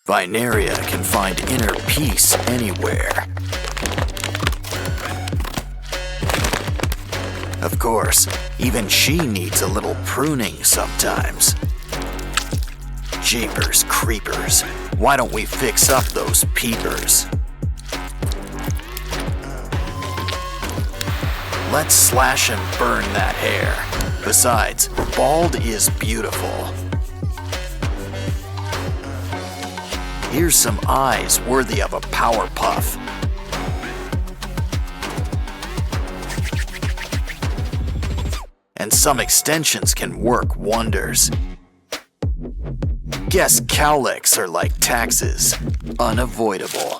Vineria can find inner peace anywhere. Of course, even she needs a little pruning sometimes. Jeepers creepers, why don't we fix up those peepers? Let's slash and burn that hair. Besides, bald is beautiful. Here's some eyes worthy of a power puff. And some extensions can work wonders. Guess cowlicks are like taxes, unavoidable.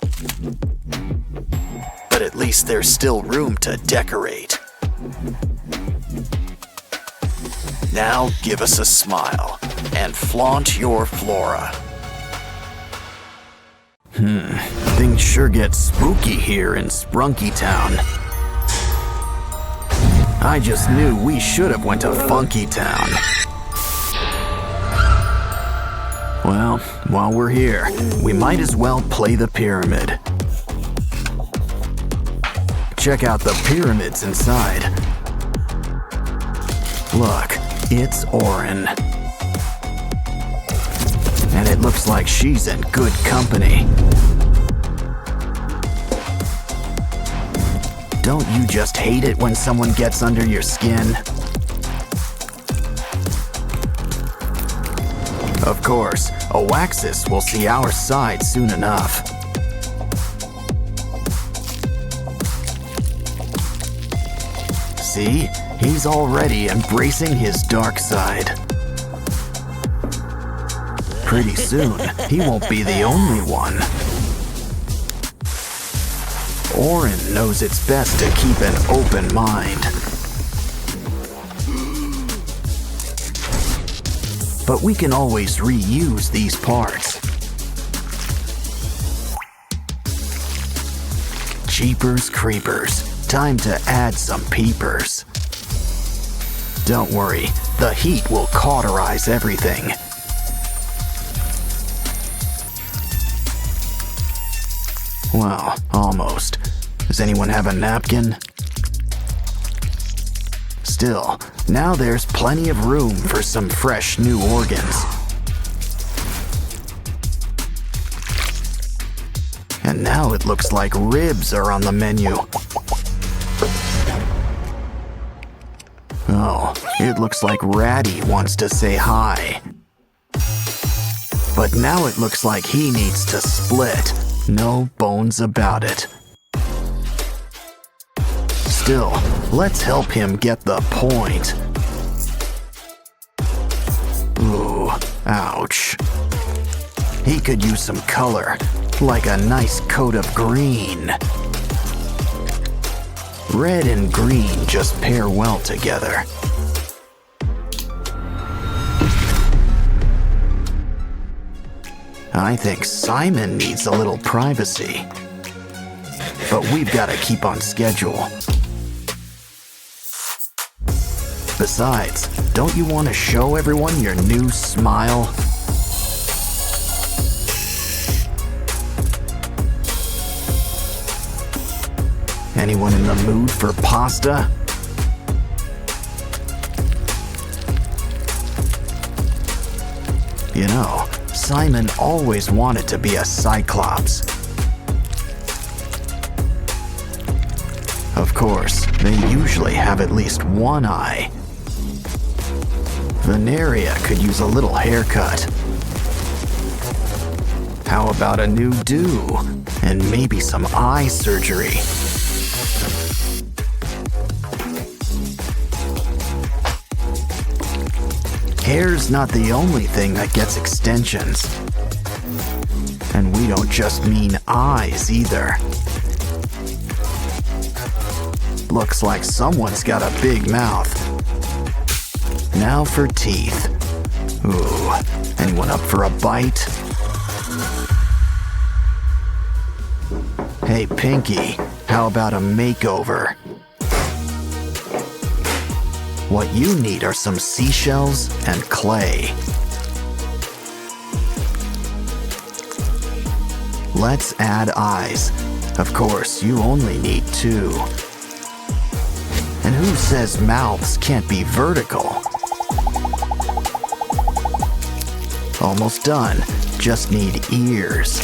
But at least there's still room to decorate. Now give us a smile and flaunt your flora. Things sure get spooky here in Spunky Town. I just knew we should have went to Funky Town. Well, while we're here, we might as well play the pyramid. Check out the pyramids inside. Look, it's Orin. And it looks like she's in good company. Don't you just hate it when someone gets under your skin? Of course, Oaxis will see our side soon enough. See? He's already embracing his dark side. Pretty soon, he won't be the only one. Orin knows it's best to keep an open mind. But we can always reuse these parts. Jeepers creepers, time to add some peepers. Don't worry, the heat will cauterize everything. Well, almost. Does anyone have a napkin? Still, now there's plenty of room for some fresh new organs. And now it looks like ribs are on the menu. Oh, it looks like Ratty wants to say hi. But now it looks like he needs to split. No bones about it. Still, let's help him get the point. Ooh, ouch. He could use some color, like a nice coat of green. Red and green just pair well together. I think Simon needs a little privacy. But we've got to keep on schedule. Besides, don't you want to show everyone your new smile? Anyone in the mood for pasta? You know, Simon always wanted to be a Cyclops. Of course, they usually have at least one eye. Veneria could use a little haircut. How about a new do? And maybe some eye surgery. Hair's not the only thing that gets extensions. And we don't just mean eyes either. Looks like someone's got a big mouth. Now for teeth. Ooh, anyone up for a bite? Hey Pinky, how about a makeover? What you need are some seashells and clay. let's add eyes. Of course, you only need 2. And who says mouths can't be vertical? Almost done. Just need ears.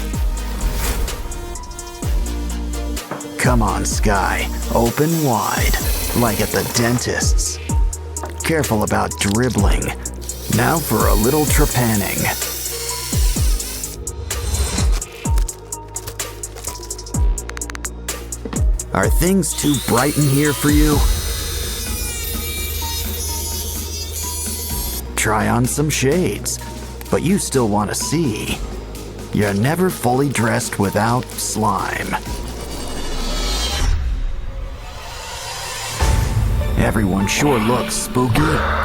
Come on, Sky. Open wide, like at the dentist's. Careful about dribbling. Now for a little trepanning. Are things too bright in here for you? Try on some shades, but you still want to see. You're never fully dressed without slime. Everyone sure looks spooky,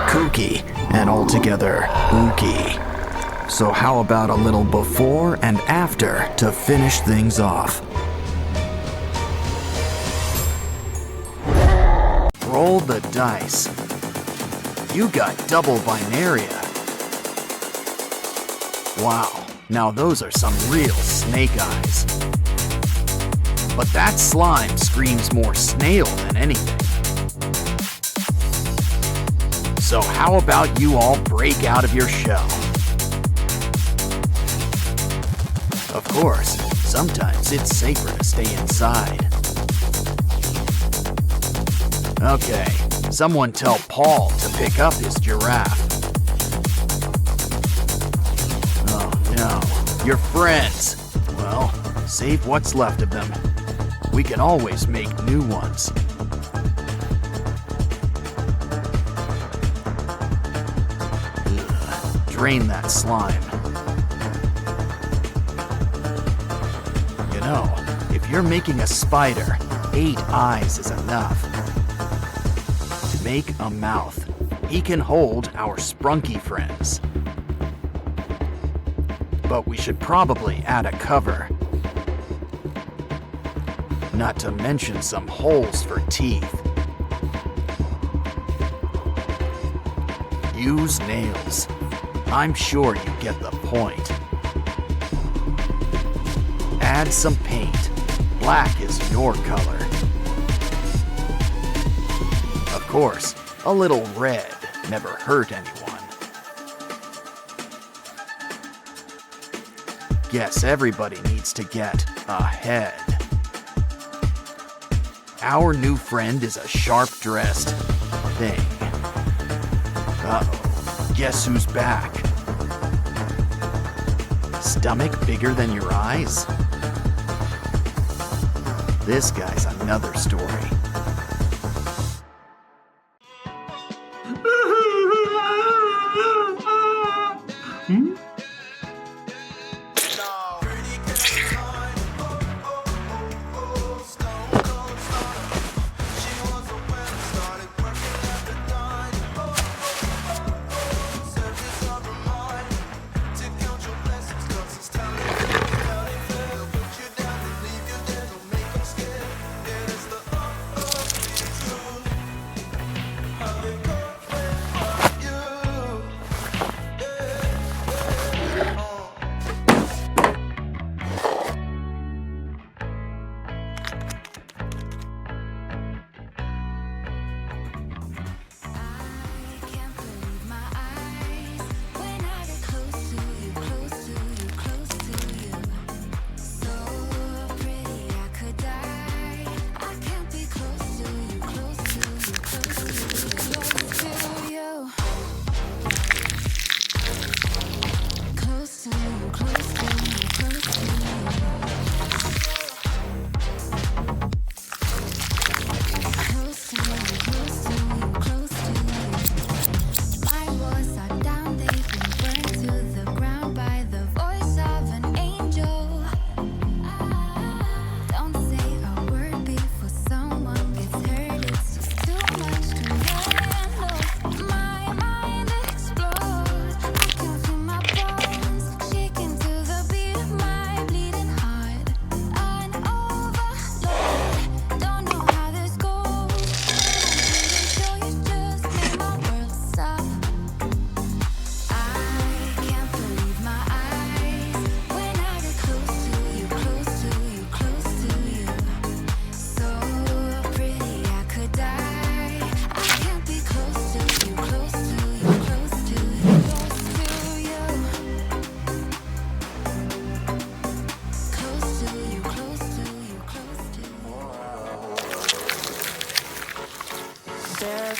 kooky, and altogether ooky. So how about a little before and after to finish things off? Roll the dice. You got double binaria. Wow, now those are some real snake eyes. But that slime screams more snail than anything. So how about you all break out of your shell? Of course, sometimes it's safer to stay inside. Okay, someone tell Paul to pick up his giraffe. Oh no, your friends. Well, save what's left of them. We can always make new ones. Ugh, drain that slime. You know, if you're making a spider, 8 eyes is enough. To make a mouth, he can hold our spunky friends. But we should probably add a cover. Not to mention some holes for teeth. Use nails. I'm sure you get the point. Add some paint. Black is your color. Of course, a little red never hurt anyone. Guess everybody needs to get a head. Our new friend is a sharp-dressed thing. Uh-oh, guess who's back? Stomach bigger than your eyes? This guy's another story.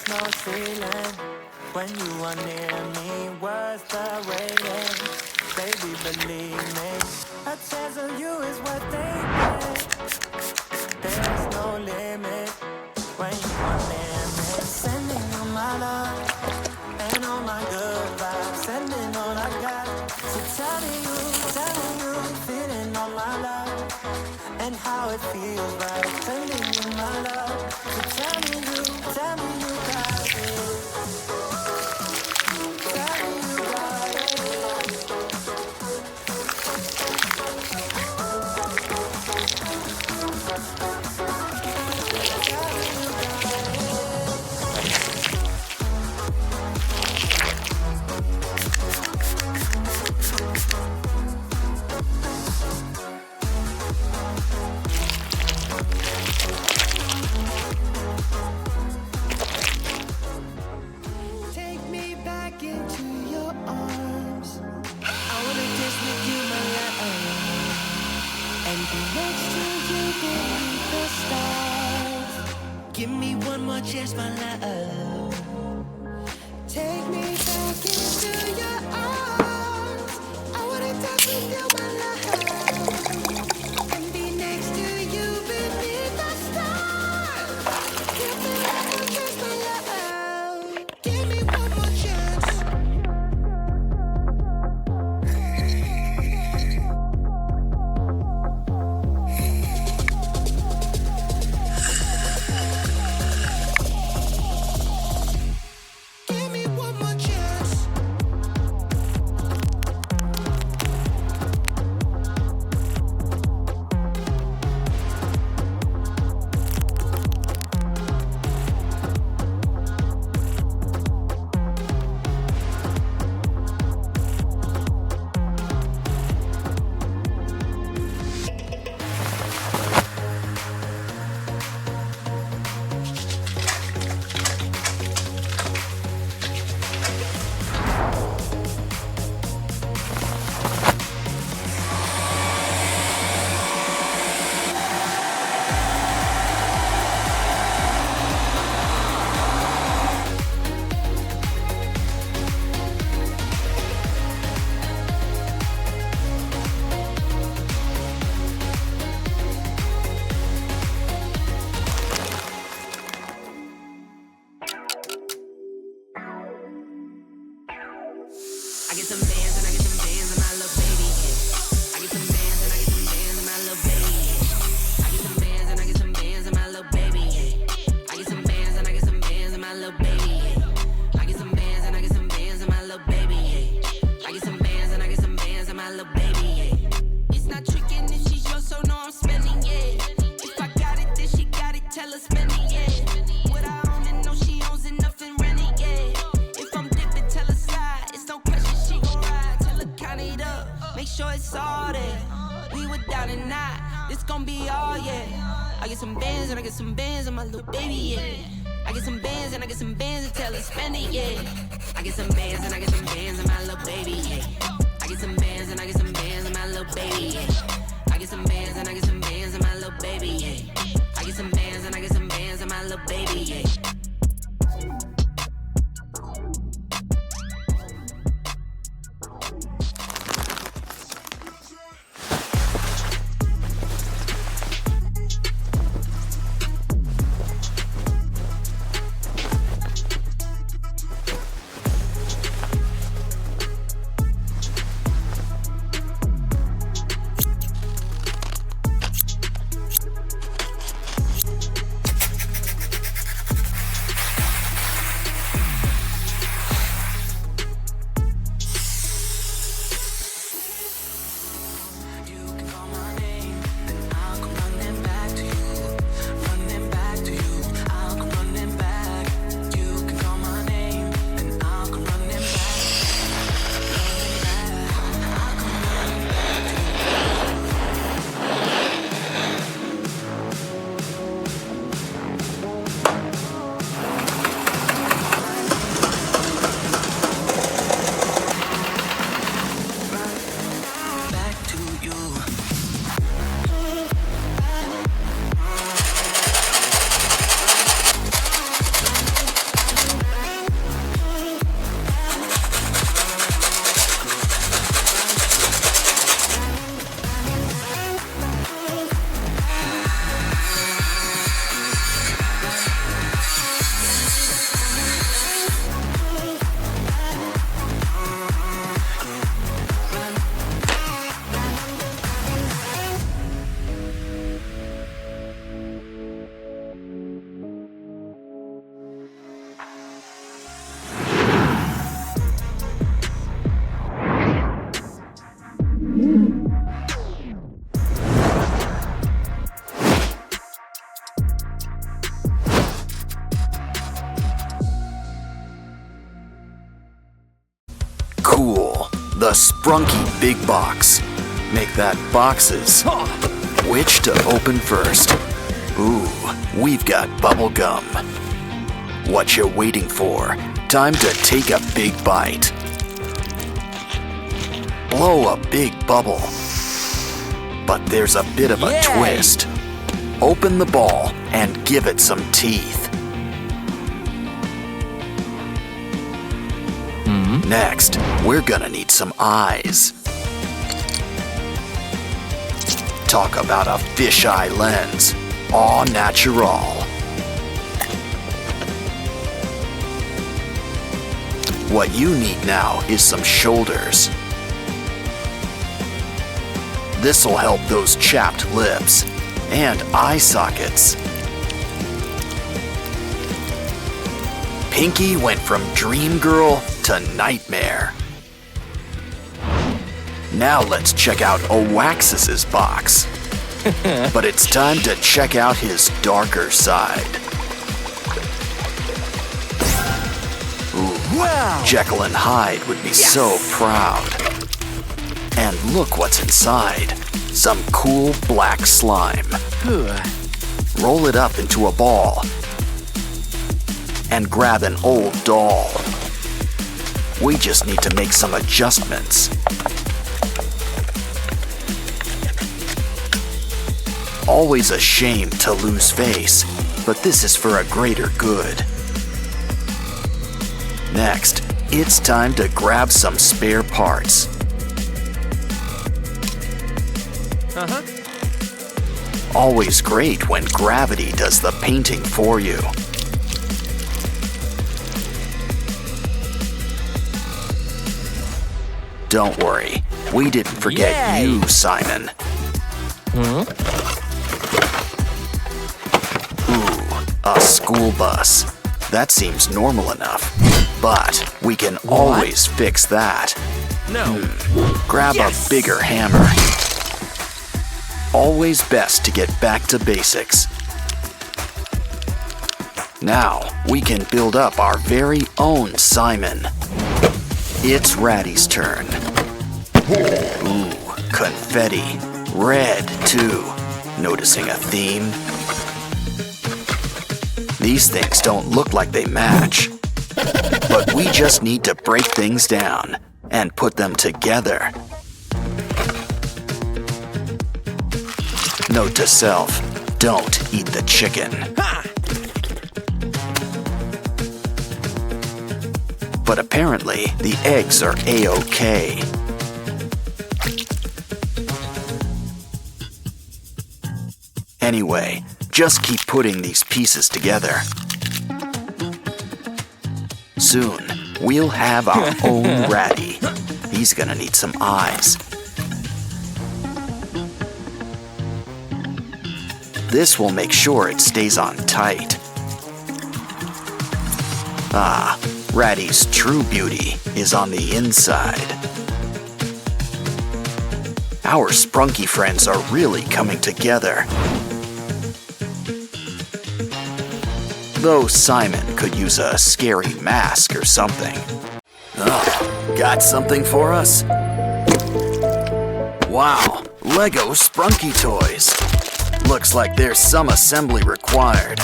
no ceiling when you are near me. Worth the waiting, baby, believe me. A chance of you is what they get. There's no limit when you are near me. Sending all my love and all my good vibes, sending all I got. So telling you, feeling all my love and how it feels right, sending you my love. So tell me you got it. Tell me you got it. Take me back into your arms. I wanna dance with you, my love, and be next to you beneath the stars. Give me one more chance, my love. Take me back into your arms. I wanna dance with you, my love, and be next to you beneath the stars. Give me one more chance, my love. Give me one more chance. Give me one more chance. I get some bands and I get some bands and my little baby. I get some bands and I get some bands and my little baby. I get some bands and I get some bands and my little baby. I get some bands and I get some bands and my little baby. I get some bands and I get some bands and my little baby. I get some bands and I get some bands and my little baby. It's not tricking if she's yours, so no I'm spending it. If I got it, then she got it, tell her spend it, yeah. What I own and know she owns enough and rent it, yeah. If I'm dipping, tell her slide, it's no question she gon' ride. Tell her count it up, make sure it's all there. We were down and out, this gon' be all, yeah. I get some bands and I get some bands and my little baby, yeah. I get some bands and I get some bands and tell her spend it, yeah. I get some bands and I get some bands and my little baby, yeah. I get some bands and I get some bands and my little baby, yeah. I get some bands and I get some bands and my little baby, yeah. I get some bands and I get some bands and my little baby, yeah. Spunky Big Box. Make that boxes. Which to open first? Ooh, we've got bubble gum. What you waiting for? Time to take a big bite. Blow a big bubble. But there's a bit of a twist. Open the ball and give it some teeth. Next, we're gonna need some eyes. Talk about a fisheye lens. All natural. What you need now is some shoulders. This'll help those chapped lips. And eye sockets. Pinky went from dream girl to nightmare. Now let's check out Oaxis's box. But it's time to check out his darker side. Ooh, Wow! Jekyll and Hyde would be so proud. And look what's inside. Some cool black slime. Roll it up into a ball. And grab an old doll. We just need to make some adjustments. Always a shame to lose face, but this is for a greater good. Next, it's time to grab some spare parts. Always great when gravity does the painting for you. Don't worry, we didn't forget you, Simon. Ooh, a school bus. That seems normal enough, but we can always fix that. No. Grab a bigger hammer. Always best to get back to basics. Now, we can build up our very own Simon. It's Ratty's turn. Ooh, confetti. Red, too. Noticing a theme? These things don't look like they match. But we just need to break things down and put them together. Note to self, don't eat the chicken. But apparently, the eggs are A-OK. Anyway, just keep putting these pieces together. Soon, we'll have our own Ratty. He's gonna need some eyes. This will make sure it stays on tight. Ah, Ratty's true beauty is on the inside. Our Spunky friends are really coming together. Though Simon could use a scary mask or something. Oh, got something for us? Wow, Lego Spunky toys. Looks like there's some assembly required.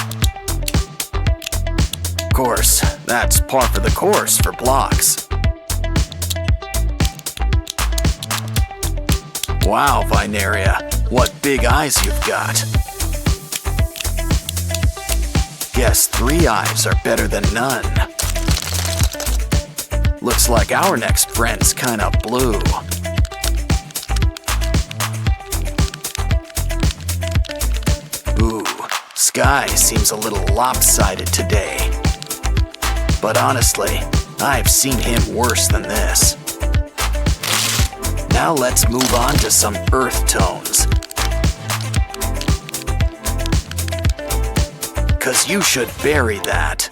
Of course, that's par for the course for blocks. Wow, Vineria, what big eyes you've got. Guess 3 eyes are better than none. Looks like our next friend's kinda blue. Ooh, sky seems a little lopsided today. But honestly, I've seen him worse than this. Now let's move on to some earth tones. 'Cause you should bury that.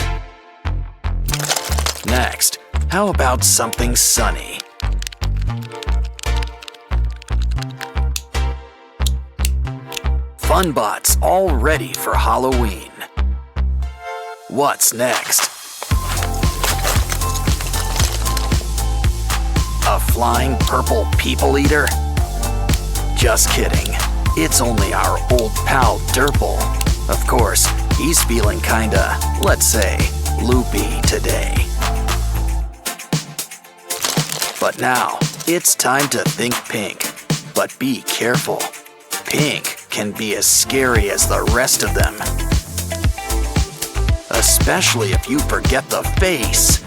Next, how about something sunny? Funbots all ready for Halloween. What's next? A flying purple people eater? Just kidding. It's only our old pal Derple. Of course, he's feeling kinda, let's say, loopy today. But now, it's time to think pink. But be careful. Pink can be as scary as the rest of them. Especially if you forget the face.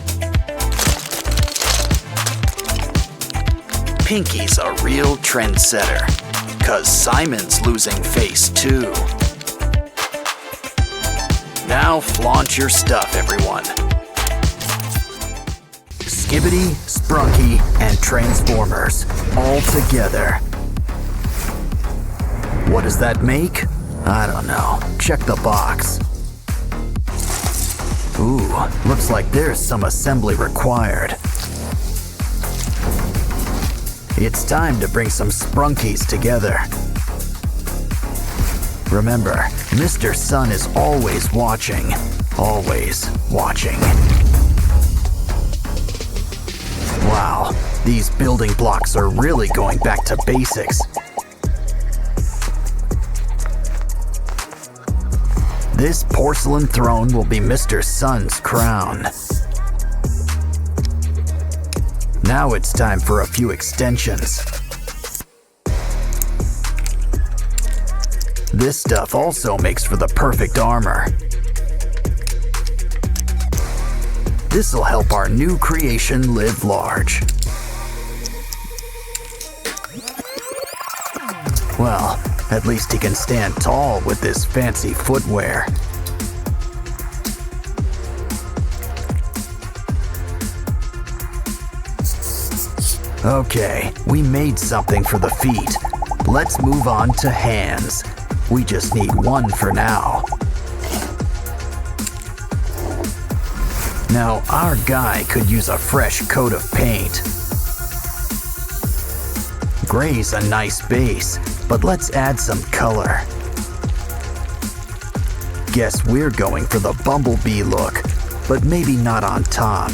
Pinky's a real trendsetter, 'cause Simon's losing face too. Now flaunt your stuff, everyone. Skibbity, Sprunky, and Transformers all together. What does that make? I don't know. Check the box. Ooh, looks like there's some assembly required. It's time to bring some Sprunkies together. Remember, Mr. Sun is always watching. Always watching. Wow, these building blocks are really going back to basics. This porcelain throne will be Mr. Sun's crown. Now it's time for a few extensions. This stuff also makes for the perfect armor. This'll help our new creation live large. Well, at least he can stand tall with this fancy footwear. Okay, we made something for the feet. Let's move on to hands. We just need one for now. Now, our guy could use a fresh coat of paint. Gray's a nice base, but let's add some color. Guess we're going for the bumblebee look, but maybe not on top.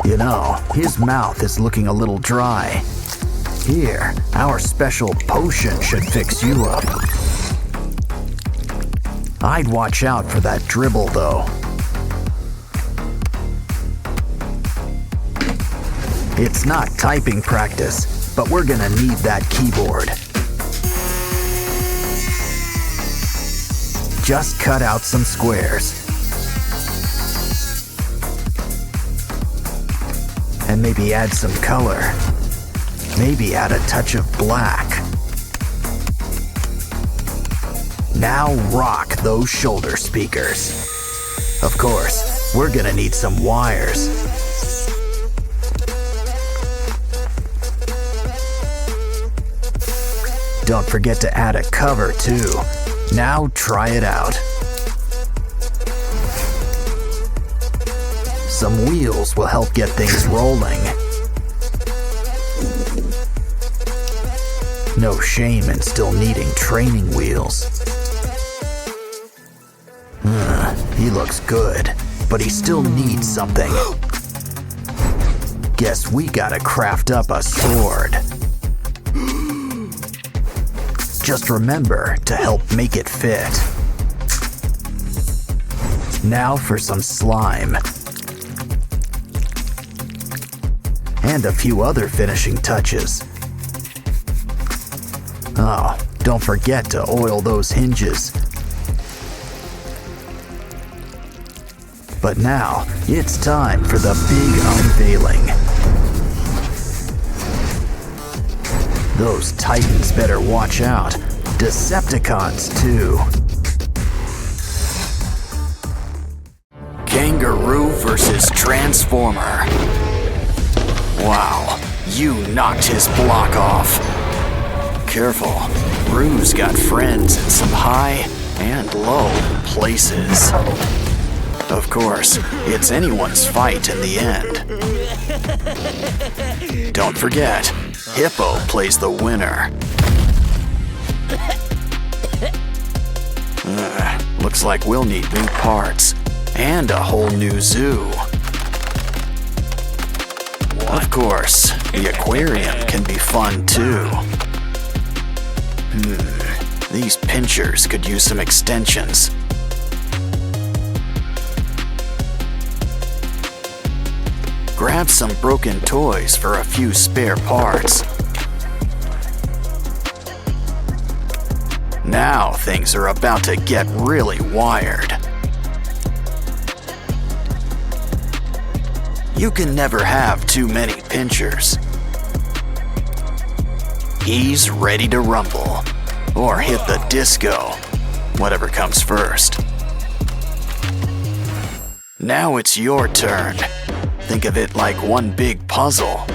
You know, his mouth is looking a little dry. Here, our special potion should fix you up. I'd watch out for that dribble, though. It's not typing practice, but we're gonna need that keyboard. Just cut out some squares. And maybe add some color. Maybe add a touch of black. Now rock those shoulder speakers. Of course, we're gonna need some wires. Don't forget to add a cover too. Now try it out. Some wheels will help get things rolling. No shame in still needing training wheels. He looks good, but he still needs something. Guess we gotta craft up a sword. Just remember to help make it fit. Now for some slime. And a few other finishing touches. Oh, don't forget to oil those hinges. But now, it's time for the big unveiling. Those Titans better watch out. Decepticons, too. Kangaroo versus Transformer. Wow, you knocked his block off. Careful, Roo's got friends in some high and low places. Of course, it's anyone's fight in the end. Don't forget, Hippo plays the winner. Looks like we'll need new parts. And a whole new zoo. Of course, the aquarium can be fun too. These pinchers could use some extensions. Grab some broken toys for a few spare parts. Now things are about to get really wired. You can never have too many pinchers. He's ready to rumble, or hit the disco, whatever comes first. Now it's your turn. Think of it like one big puzzle.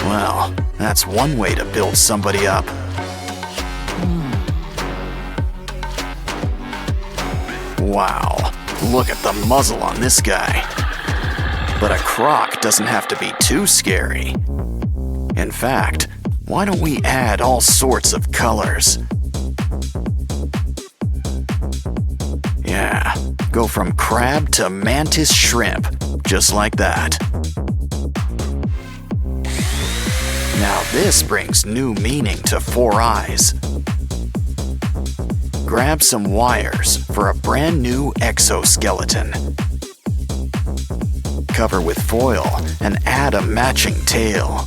Well, that's one way to build somebody up. Wow, look at the muzzle on this guy. But a croc doesn't have to be too scary. In fact, why don't we add all sorts of colors? Yeah, go from crab to mantis shrimp, just like that. Now this brings new meaning to 4 eyes. Grab some wires for a brand new exoskeleton. Cover with foil and add a matching tail.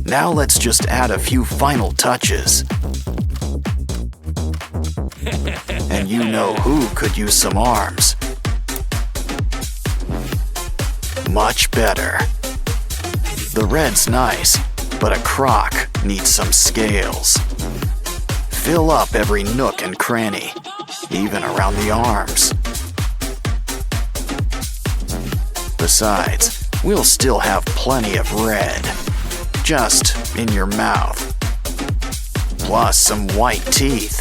Now let's just add a few final touches. And you know who could use some arms. Much better. The red's nice, but a croc needs some scales. Fill up every nook and cranny, even around the arms. Besides, we'll still have plenty of red, just in your mouth. Plus some white teeth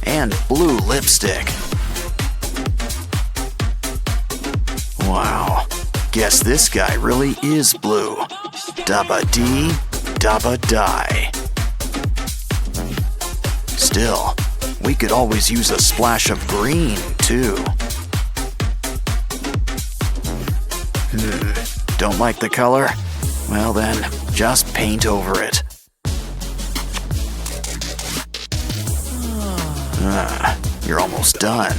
and blue lipstick. Wow, guess this guy really is blue. Dabba dee, dabba die. Still, we could always use a splash of green, too. Don't like the color? Well then, just paint over it. You're almost done.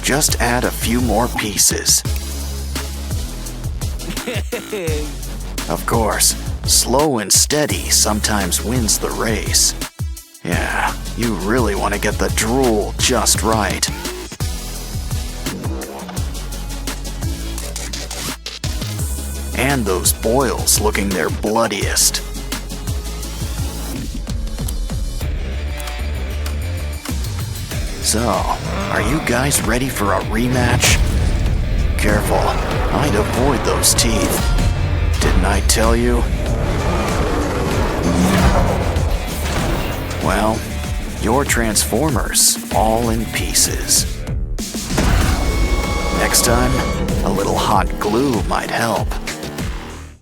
Just add a few more pieces. Of course, slow and steady sometimes wins the race. Yeah, you really want to get the drool just right. And those boils looking their bloodiest. So, are you guys ready for a rematch? Careful, I'd avoid those teeth. Didn't I tell you? Well, your Transformers all in pieces. Next time, a little hot glue might help.